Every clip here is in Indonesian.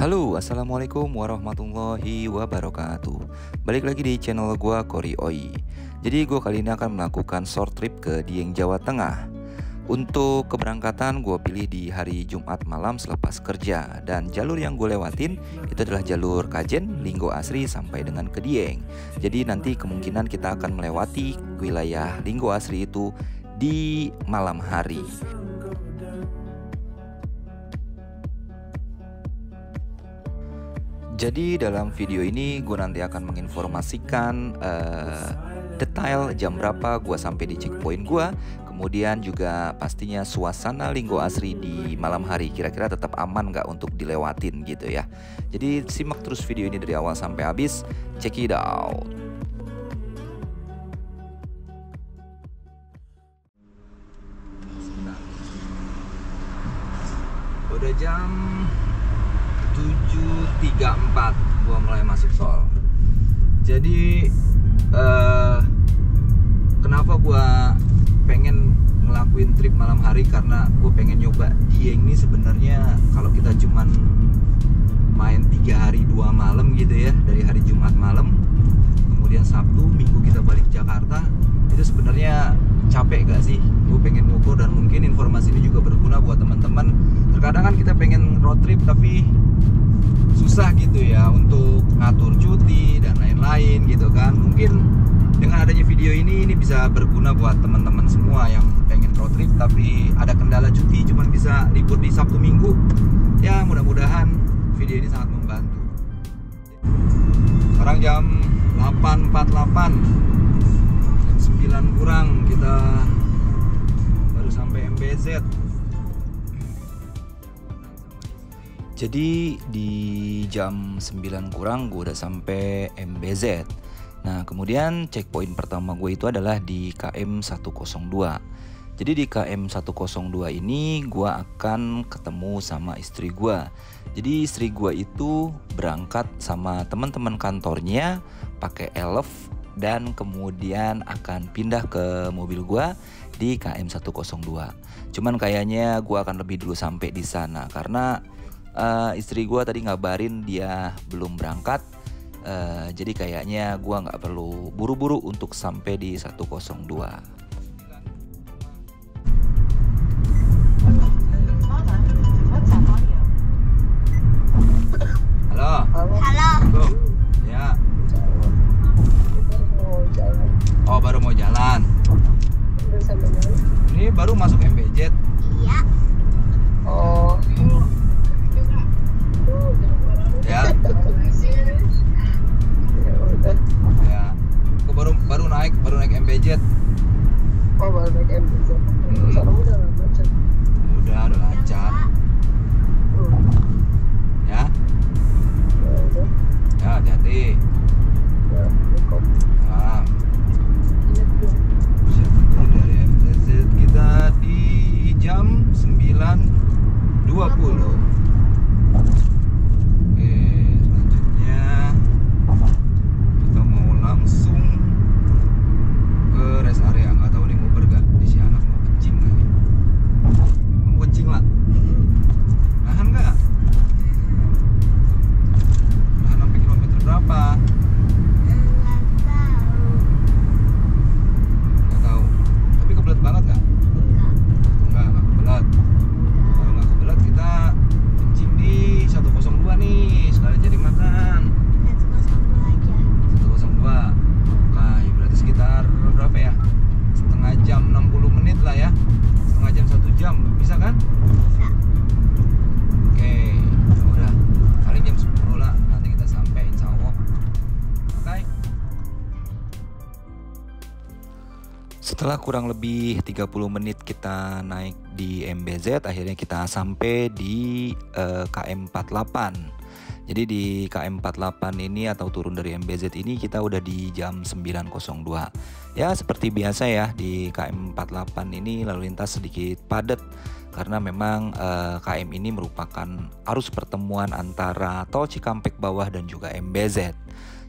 Halo, assalamualaikum warahmatullahi wabarakatuh. Balik lagi di channel gua Kori Oi. Jadi gua kali ini akan melakukan short trip ke Dieng, Jawa Tengah. Untuk keberangkatan gue pilih di hari Jumat malam selepas kerja. Dan jalur yang gue lewatin itu adalah jalur Kajen, Linggo Asri sampai dengan ke Dieng. Jadi nanti kemungkinan kita akan melewati wilayah Linggo Asri itu di malam hari. Jadi dalam video ini gue nanti akan menginformasikan detail jam berapa gue sampai di checkpoint gue. Kemudian juga pastinya suasana Linggo Asri di malam hari kira-kira tetap aman nggak untuk dilewatin gitu ya. Jadi simak terus video ini dari awal sampai habis. Check it out. Udah jam 7.34 gua mulai masuk tol. Jadi kenapa gua pengen ngelakuin trip malam hari, karena gue pengen nyoba Dieng ini. Sebenarnya kalau kita cuman main 3 hari 2 malam gitu ya, dari hari Jumat malam kemudian Sabtu Minggu kita balik Jakarta, itu sebenarnya capek gak sih? Gue pengen ngukur, dan mungkin informasi ini juga berguna buat teman-teman. Terkadang kan kita pengen road trip tapi susah gitu ya untuk ngatur cuti dan lain-lain gitu kan. Mungkin dengan adanya video ini bisa berguna buat teman-teman semua yang pengen road trip tapi ada kendala cuti, cuman bisa libur di Sabtu Minggu. Ya mudah-mudahan video ini sangat membantu. Sekarang jam 8.48, jam 9 kurang kita baru sampai MBZ. Jadi di jam 9 kurang gue udah sampai MBZ. Nah kemudian checkpoint pertama gue itu adalah di KM 102. Jadi di KM 102 ini gue akan ketemu sama istri gue. Jadi istri gue itu berangkat sama teman-teman kantornya pakai elf, dan kemudian akan pindah ke mobil gue di KM 102. Cuman kayaknya gue akan lebih dulu sampai di sana karena istri gue tadi ngabarin dia belum berangkat. Jadi kayaknya gue nggak perlu buru-buru untuk sampai di 102. Halo. Halo. Ya. Oh baru mau jalan. Ini baru masuk MBZ. Iya. Oh. Ya. Ya. Aku baru naik MBZ. Oh baru naik MBZ. Sana udah lancar. Udah lancar. Ya. Ya udah. Ya hati-hati. Ya, Assalamualaikum. Salam. Ingat dong. Dari MBZ kita di jam 9.20. Setelah kurang lebih 30 menit kita naik di MBZ, akhirnya kita sampai di KM 48. Jadi di KM 48 ini atau turun dari MBZ ini kita udah di jam 9.02. Ya seperti biasa ya, di KM 48 ini lalu lintas sedikit padat karena memang KM ini merupakan arus pertemuan antara tol Cikampek bawah dan juga MBZ.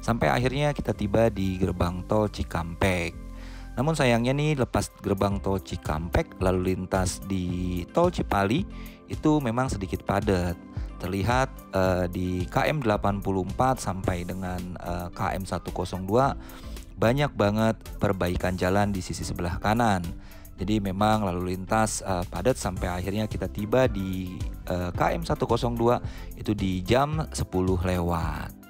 Sampai akhirnya kita tiba di gerbang tol Cikampek. Namun sayangnya nih, lepas gerbang tol Cikampek lalu lintas di tol Cipali itu memang sedikit padat. terlihat di KM 84 sampai dengan KM 102 banyak banget perbaikan jalan di sisi sebelah kanan. Jadi memang lalu lintas padat sampai akhirnya kita tiba di KM 102 itu di jam 10 lewat.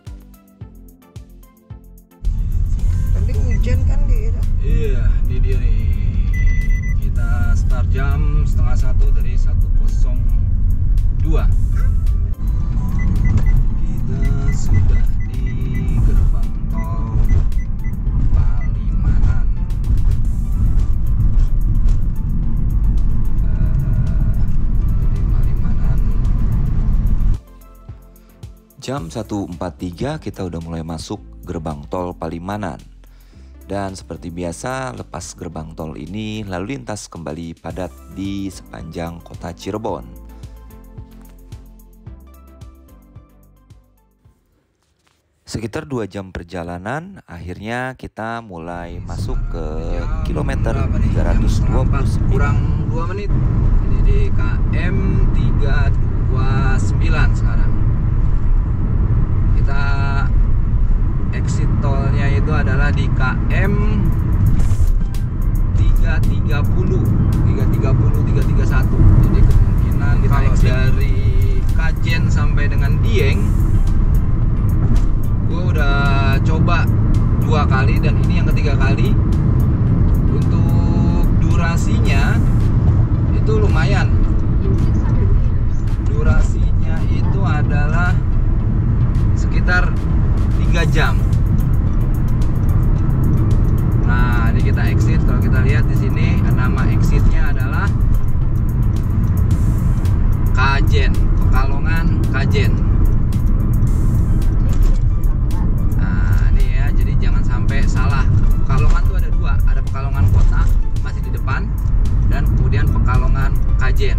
Tadi hujan kan di Irak? Iya, ini dia nih. Kita start jam 12:30 dari 102. Kita sudah di gerbang tol Palimanan. Jadi Palimanan. Jam 1:43 kita udah mulai masuk gerbang tol Palimanan. Dan seperti biasa, lepas gerbang tol ini lalu lintas kembali padat di sepanjang kota Cirebon. Sekitar 2 jam perjalanan, akhirnya kita mulai masuk ke kilometer 329. Kurang 2 menit. Ini di KM 329 sekarang. Kita exit tolnya itu adalah di KM 330, 331. Jadi kemungkinan kalau dari Kajen sampai dengan Dieng, gue udah coba 2 kali dan ini yang ketiga kali. Untuk durasinya itu lumayan. Durasinya itu adalah sekitar 3 jam. Nah, ini kita exit. Kalau kita lihat di sini nama exitnya adalah Kajen, Pekalongan Kajen. Nah, ini ya, jadi jangan sampai salah. Pekalongan tuh ada 2, ada Pekalongan Kota masih di depan dan kemudian Pekalongan Kajen.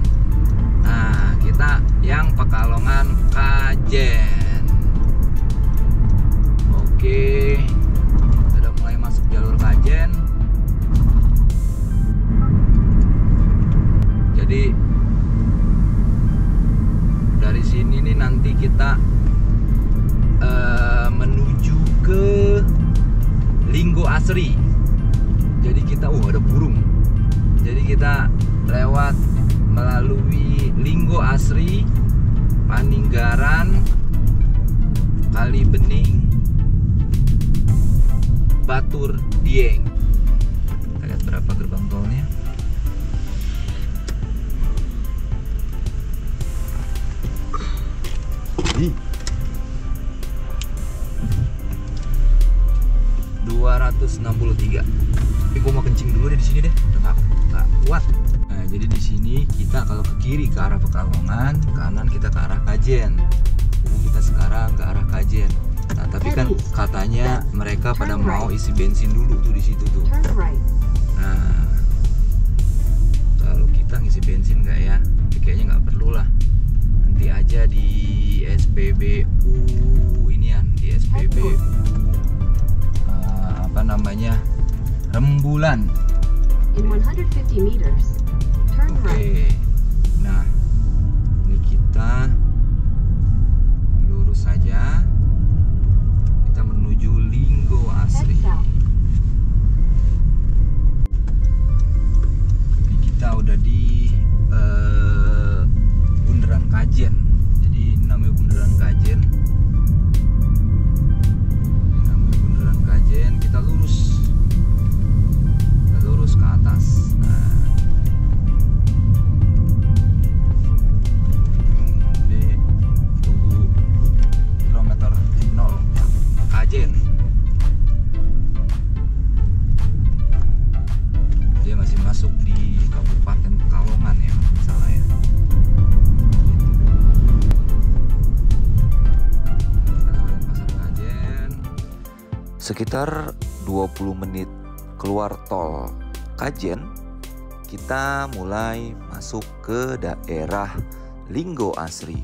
Nah, kita yang Pekalongan Kajen. Oke, sudah mulai masuk jalur Kajen. Jadi dari sini nih nanti kita menuju ke Linggo Asri. Jadi kita, ada burung. Jadi kita lewat melalui Linggo Asri, Paninggaran, Kali Bening, Batur Dieng. Kita lihat berapa gerbang tolnya. Ih. 263. Tapi gue mau kencing dulu deh di sini deh. Udah nggak kuat. Nah, jadi di sini kita kalau ke kiri ke arah Pekalongan, kanan kita ke arah Kajen. Jadi kita sekarang ke arah Kajen. Nah, tapi kan katanya mereka pada mau isi bensin dulu tuh di situ tuh. Nah, kalau kita ngisi bensin nggak ya? Tapi kayaknya nggak perlu lah. Nanti aja di SPBU inian, di SPBU apa namanya, Rembulan. Oke. Nah, ini kita lurus saja. Kita menuju Linggo Asri. Ini kita udah di Bundaran Kajen. Jadi namanya Bundaran Kajen. Kita lurus ke atas. Nah, di tunggu kilometer 0 Kajen. Dia masih masuk di Kabupaten Pekalongan ya, nggak salah ya. Sekitar 20 menit keluar tol Kajen, kita mulai masuk ke daerah Linggo Asri.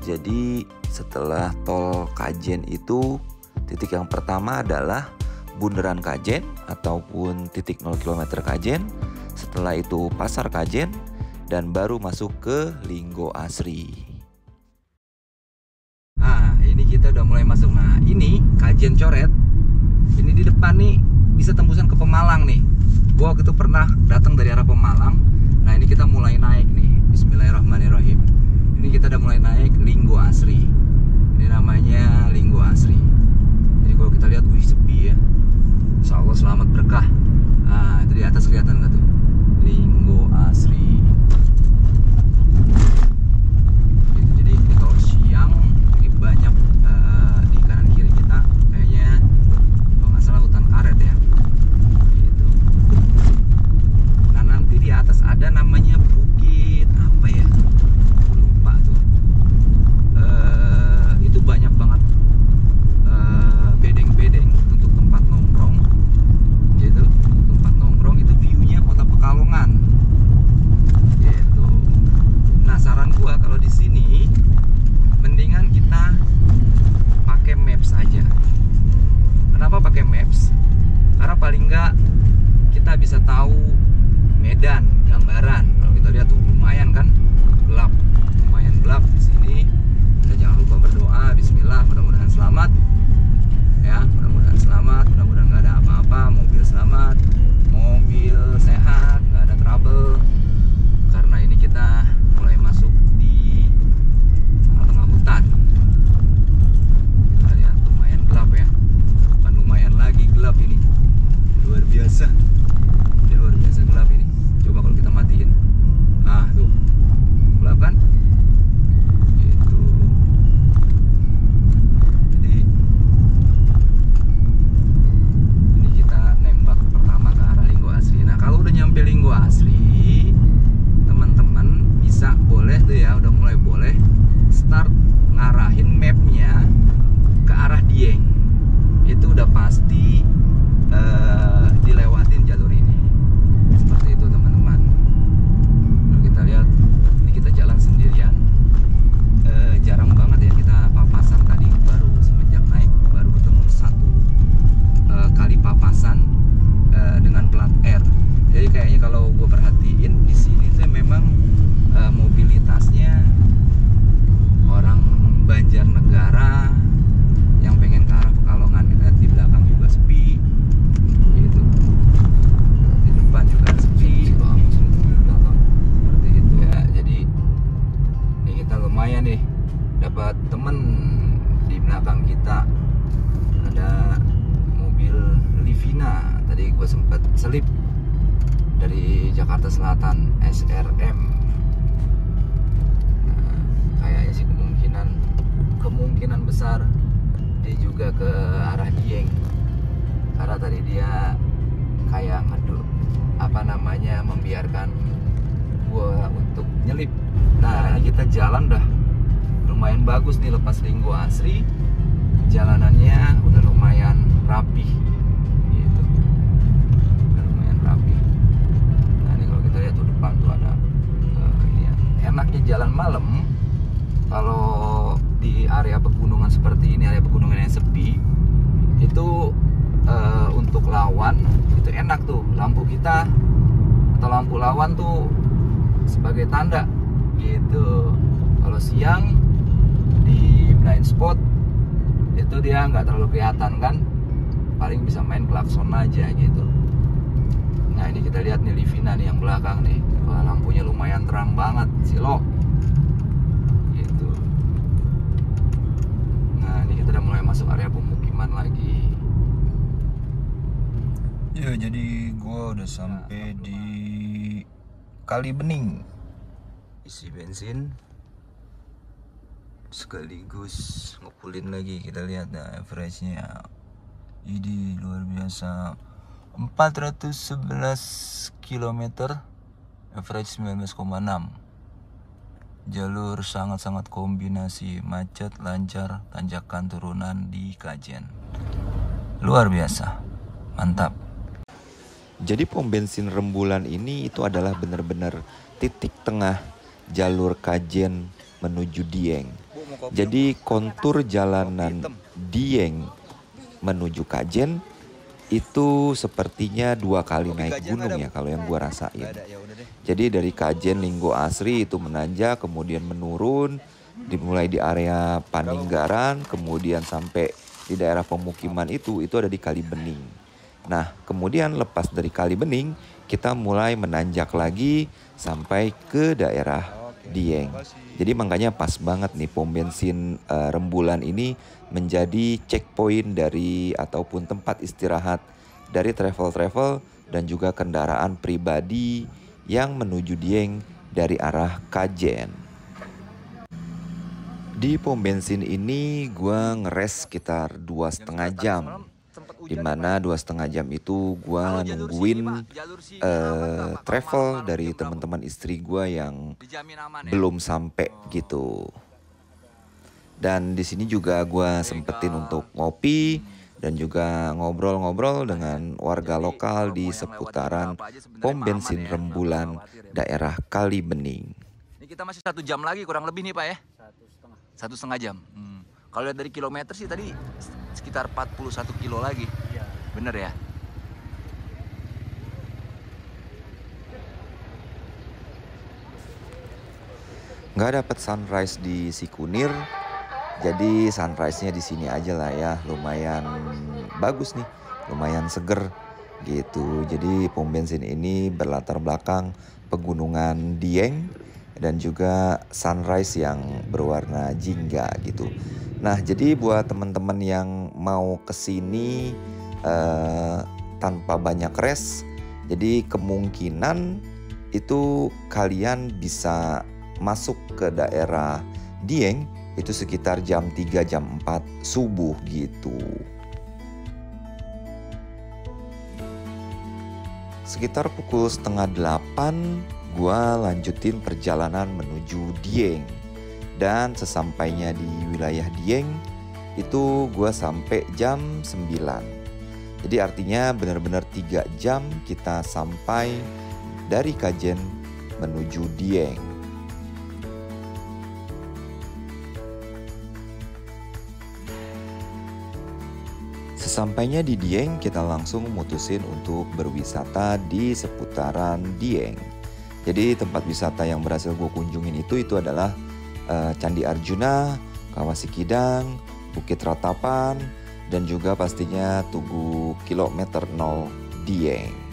Jadi setelah tol Kajen itu, titik yang pertama adalah Bundaran Kajen ataupun titik 0 km Kajen. Setelah itu Pasar Kajen dan baru masuk ke Linggo Asri. udah mulai masuk. Nah ini Kajen Coret, ini di depan nih bisa tembusan ke Pemalang nih. Gua waktu itu pernah datang dari arah Pemalang. Nah ini kita mulai naik nih. Bismillahirrahmanirrahim. Ini kita udah mulai naik Linggo Asri. Ini namanya Linggo Asri. Jadi kalau kita lihat, wih sepi ya. Insya Allah selamat berkah. Nah itu di atas kelihatan nggak tuh? Linggo Asri. Gitu. Jadi ini kalau siang ini banyak di kanan kiri kita kayaknya kalau nggak salah hutan karet ya. Gitu. Nah nanti di atas ada namanya bukit apa ya? Aku lupa tuh. Itu banyak banget bedeng-bedeng untuk tempat nongkrong. Gitu. Tempat nongkrong itu view-nya Kota Pekalongan. Gitu. Nah saran gua kalau di sini mendingan kita pakai maps aja. Kenapa pakai maps? Karena paling nggak kita bisa tahu medan, gambaran. Kalau kita lihat tuh lumayan kan gelap, lumayan gelap di sini. Kita jangan lupa berdoa, Bismillah, mudah-mudahan selamat. Ya, mudah-mudahan selamat, mudah-mudahan nggak ada apa-apa, mobil selamat, mobil sehat, nggak ada trouble. Karena ini kita mulai masuk di tengah-tengah hutan. Kita lihat lumayan gelap ya, bukan lumayan lagi gelap ini, luar biasa. Ini luar biasa gelap ini. Coba kalau kita matiin, ah tuh gelap kan? Gitu. Jadi ini kita nembak pertama ke arah Linggo Asri. Nah kalau udah nyampe Linggo Asri, teman-teman bisa boleh tuh ya, udah mulai boleh start ngarahin mapnya ke arah Dieng. Itu udah pasti dilewatin jalur ini. Seperti itu teman-teman. Lalu kita lihat ini kita jalan sendirian. Jarang banget ya kita papasan, tadi baru semenjak naik baru ketemu satu kali papasan dengan plat R. Jadi kayaknya kalau gue perhatiin di sini tuh memang mobilitasnya orang Banjarnegara yang pengen ke arah Pekalongan. Kita lihat di belakang juga sepi, gitu. Di depan juga sepi, seperti itu ya. Jadi ini kita lumayan nih dapat temen di belakang kita. Ada mobil Livina, tadi gue sempet selip dari Jakarta Selatan, SRM. Nah, kayaknya sih kemungkinan besar dia juga ke arah Dieng, karena tadi dia kayak membiarkan gua untuk nyelip. Nah ini kita jalan dah lumayan bagus nih lepas Linggo Asri, jalanannya udah lumayan rapi gitu, udah lumayan rapi. Nah ini kalau kita lihat tuh depan tuh ada ini ya. Enaknya jalan malam kalau di area pegunungan seperti ini, area pegunungan yang sepi itu, untuk lawan itu enak tuh, lampu kita atau lampu lawan tuh sebagai tanda gitu. Kalau siang di blind spot itu dia nggak terlalu kelihatan kan, paling bisa main klakson aja gitu. Nah ini kita lihat nih Livina nih yang belakang nih. Wah, lampunya lumayan terang banget, silok gitu. Nah ini kita udah mulai masuk area pemukiman lagi. Ya jadi gua udah sampai di Kali Bening, isi bensin sekaligus ngepulin lagi. Kita lihat nah average-nya ini luar biasa, 411 km, average 19,6. Jalur sangat-sangat kombinasi macet, lancar, tanjakan, turunan di Kajen. Luar biasa, mantap. Jadi pom bensin Rembulan ini itu adalah benar-benar titik tengah jalur Kajen menuju Dieng. Jadi kontur jalanan Dieng menuju Kajen itu sepertinya 2 kali naik gunung ya kalau yang gua rasain. Jadi dari Kajen Linggo Asri itu menanjak, kemudian menurun, dimulai di area Paninggaran, kemudian sampai di daerah pemukiman itu ada di Kali Bening. Nah, kemudian lepas dari Kali Bening, kita mulai menanjak lagi sampai ke daerah Dieng. Jadi makanya pas banget nih pom bensin Rembulan ini menjadi checkpoint dari ataupun tempat istirahat dari travel-travel dan juga kendaraan pribadi yang menuju Dieng dari arah Kajen. Di pom bensin ini gue ngeres sekitar 2,5 jam. Dimana 2,5 jam itu gue nungguin travel dari teman-teman istri gue yang belum sampai gitu. Dan di sini juga gue sempetin untuk ngopi dan juga ngobrol-ngobrol dengan warga lokal di seputaran pom bensin Rembulan daerah Kali Bening. Ini kita masih 1 jam lagi kurang lebih nih Pak ya? 1,5 jam. Kalau lihat dari kilometer sih tadi sekitar 41 kilo lagi. Iya. Bener ya? Nggak dapat sunrise di Sikunir, jadi sunrise-nya di sini aja lah ya. Lumayan bagus nih, lumayan seger gitu. Jadi pom bensin ini berlatar belakang pegunungan Dieng dan juga sunrise yang berwarna jingga gitu. Nah, jadi buat teman-teman yang mau kesini tanpa banyak rest, jadi kemungkinan itu kalian bisa masuk ke daerah Dieng itu sekitar jam 3 jam 4 subuh gitu. Sekitar pukul 7:30 gua lanjutin perjalanan menuju Dieng. Dan sesampainya di wilayah Dieng itu gue sampai jam 9. Jadi artinya benar-benar 3 jam kita sampai dari Kajen menuju Dieng. Sesampainya di Dieng kita langsung mutusin untuk berwisata di seputaran Dieng. Jadi tempat wisata yang berhasil gue kunjungin itu adalah Candi Arjuna, Kawah Sikidang, Bukit Ratapan, dan juga pastinya Tugu Kilometer 0 Dieng.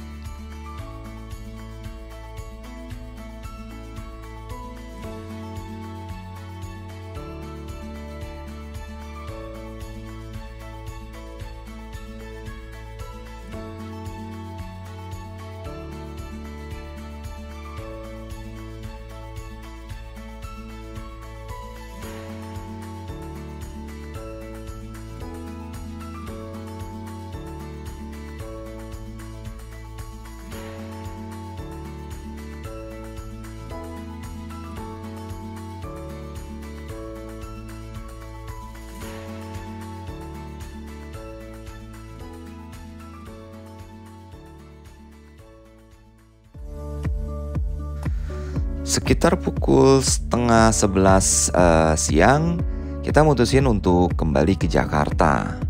Sekitar pukul 10:30 siang kita mutusin untuk kembali ke Jakarta.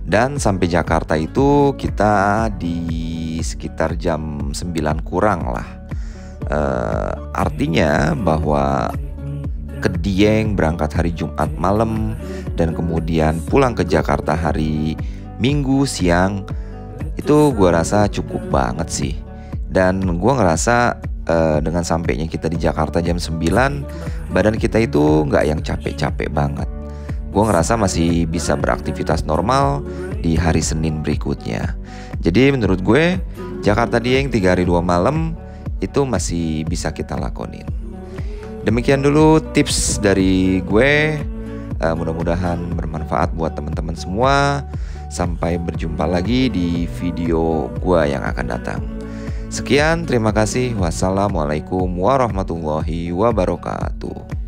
Dan sampai Jakarta itu kita di sekitar jam 9 kurang lah. Artinya bahwa ke Dieng berangkat hari Jumat malam dan kemudian pulang ke Jakarta hari Minggu siang itu gue rasa cukup banget sih. Dan gue ngerasa dengan sampainya kita di Jakarta jam 9, badan kita itu nggak yang capek-capek banget. Gue ngerasa masih bisa beraktivitas normal di hari Senin berikutnya. Jadi menurut gue Jakarta Dieng 3 hari 2 malam itu masih bisa kita lakonin. Demikian dulu tips dari gue. Mudah-mudahan bermanfaat buat teman-teman semua. Sampai berjumpa lagi di video gue yang akan datang. Sekian, terima kasih. Wassalamualaikum warahmatullahi wabarakatuh.